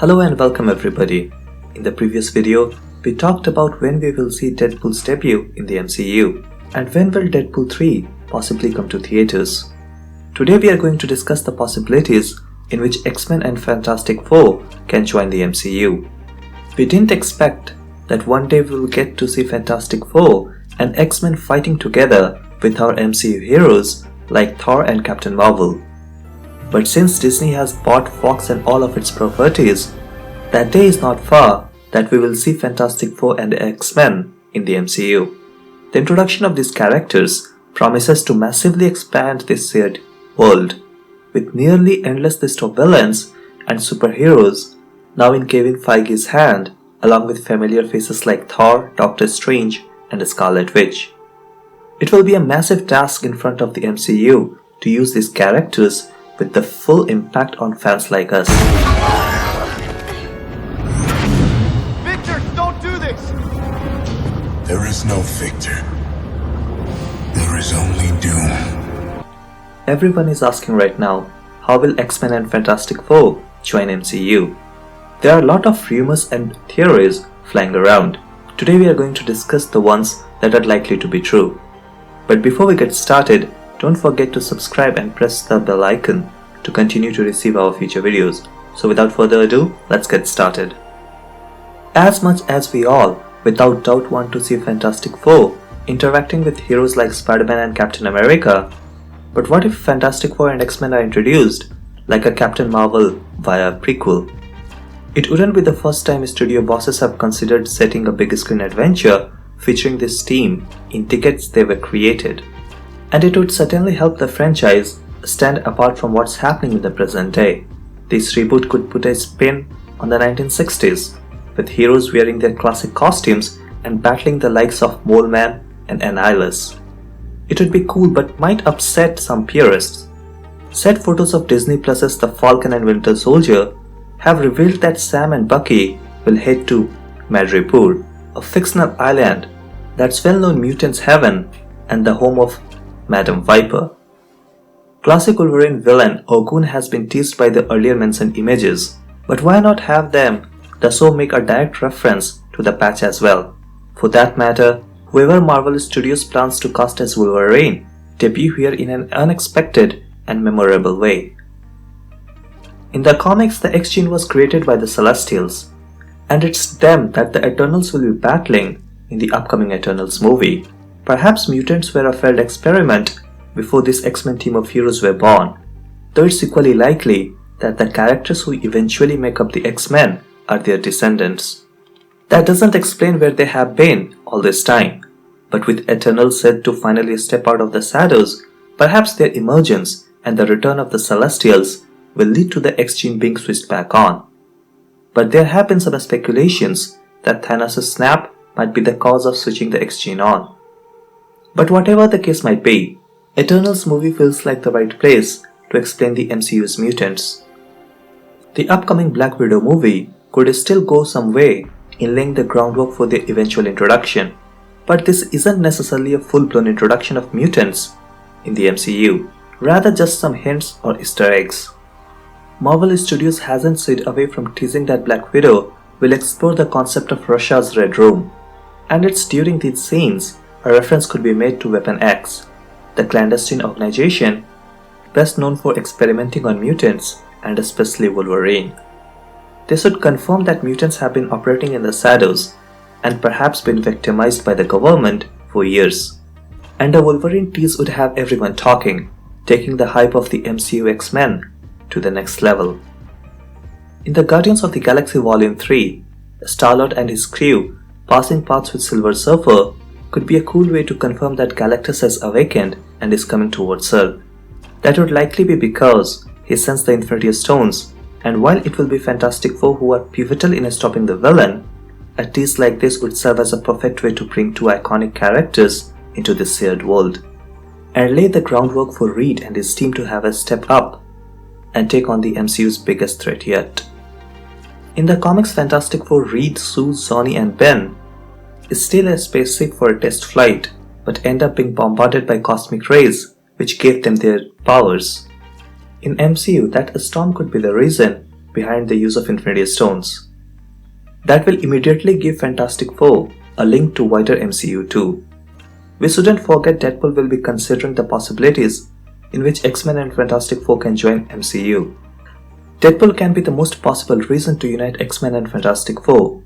Hello and welcome everybody. In the previous video, we talked about when we will see Deadpool's debut in the MCU and when will Deadpool 3 possibly come to theaters. Today we are going to discuss the possibilities in which Xmen and Fantastic Four can join the MCU. We didn't expect that one day we will get to see Fantastic Four and Xmen fighting together with our MCU heroes like Thor and Captain Marvel. But since Disney has bought Fox and all of its properties, that day is not far that we will see Fantastic Four and X-Men in the MCU. The introduction of these characters promises to massively expand this shared world, with nearly endless list of villains and superheroes now in Kevin Feige's hand, along with familiar faces like Thor, Doctor Strange, and Scarlet Witch. It will be a massive task in front of the MCU to use these characters with the full impact on fans like us. Victor, don't do this! There is no victor. There is only doom. Everyone is asking right now, how will X-Men and Fantastic Four join MCU? There are a lot of rumors and theories flying around. Today we are going to discuss the ones that are likely to be true. But before we get started, don't forget to subscribe and press the bell icon to continue to receive our future videos. So without further ado, let's get started. As much as we all, without doubt, want to see Fantastic Four interacting with heroes like Spider-Man and Captain America, but what if Fantastic Four and X-Men are introduced like a Captain Marvel via Prequel? It wouldn't be the first time studio bosses have considered setting a big screen adventure featuring this team in decades they were created. And it would certainly help the franchise stand apart from what's happening in the present day. This reboot could put a spin on the 1960s, with heroes wearing their classic costumes and battling the likes of Mole Man and Annihilus. It would be cool but might upset some purists. Set photos of Disney Plus's The Falcon and Winter Soldier have revealed that Sam and Bucky will head to Madripoor, a fictional island that's well-known mutants' heaven and the home of Madam Viper. Classic Wolverine villain Orgoon has been teased by the earlier mentioned images, but why not have them the show make a direct reference to the patch as well? For that matter, whoever Marvel Studios plans to cast as Wolverine debut here in an unexpected and memorable way. In the comics, the X-Gene was created by the Celestials, and it's them that the Eternals will be battling in the upcoming Eternals movie. Perhaps mutants were a failed experiment before this X-Men team of heroes were born, though it's equally likely that the characters who eventually make up the X-Men are their descendants. That doesn't explain where they have been all this time, but with Eternals said to finally step out of the shadows, perhaps their emergence and the return of the Celestials will lead to the X-Gene being switched back on. But there have been some speculations that Thanos' snap might be the cause of switching the X-Gene on. But whatever the case might be, Eternals movie feels like the right place to explain the MCU's mutants. The upcoming Black Widow movie could still go some way in laying the groundwork for their eventual introduction, but this isn't necessarily a full-blown introduction of mutants in the MCU, rather just some hints or Easter eggs. Marvel Studios hasn't shied away from teasing that Black Widow will explore the concept of Russia's Red Room, and it's during these scenes a reference could be made to Weapon X, the clandestine organization best known for experimenting on mutants and especially Wolverine. This would confirm that mutants have been operating in the shadows and perhaps been victimized by the government for years. And a Wolverine tease would have everyone talking, taking the hype of the MCU X-Men to the next level. In the Guardians of the Galaxy Volume 3, Star-Lord and his crew passing paths with Silver Surfer could be a cool way to confirm that Galactus has awakened and is coming towards Earth. That would likely be because he sensed the Infinity Stones, and while it will be Fantastic Four who are pivotal in stopping the villain, a tease like this would serve as a perfect way to bring two iconic characters into this shared world, and lay the groundwork for Reed and his team to have a step up and take on the MCU's biggest threat yet. In the comics, Fantastic Four Reed, Sue, Sonny and Ben is still a spaceship for a test flight, but end up being bombarded by cosmic rays which gave them their powers. In MCU, that a storm could be the reason behind the use of Infinity Stones. That will immediately give Fantastic Four a link to wider MCU too. We shouldn't forget Deadpool will be considering the possibilities in which X-Men and Fantastic Four can join MCU. Deadpool can be the most possible reason to unite X-Men and Fantastic Four,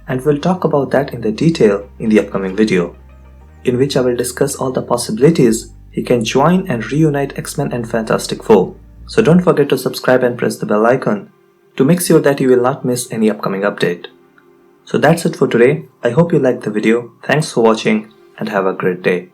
and we'll talk about that in the detail in the upcoming video, in which I will discuss all the possibilities he can join and reunite X-Men and Fantastic Four. So don't forget to subscribe and press the bell icon to make sure that you will not miss any upcoming update. So that's it for today. I hope you liked the video. Thanks for watching and have a great day.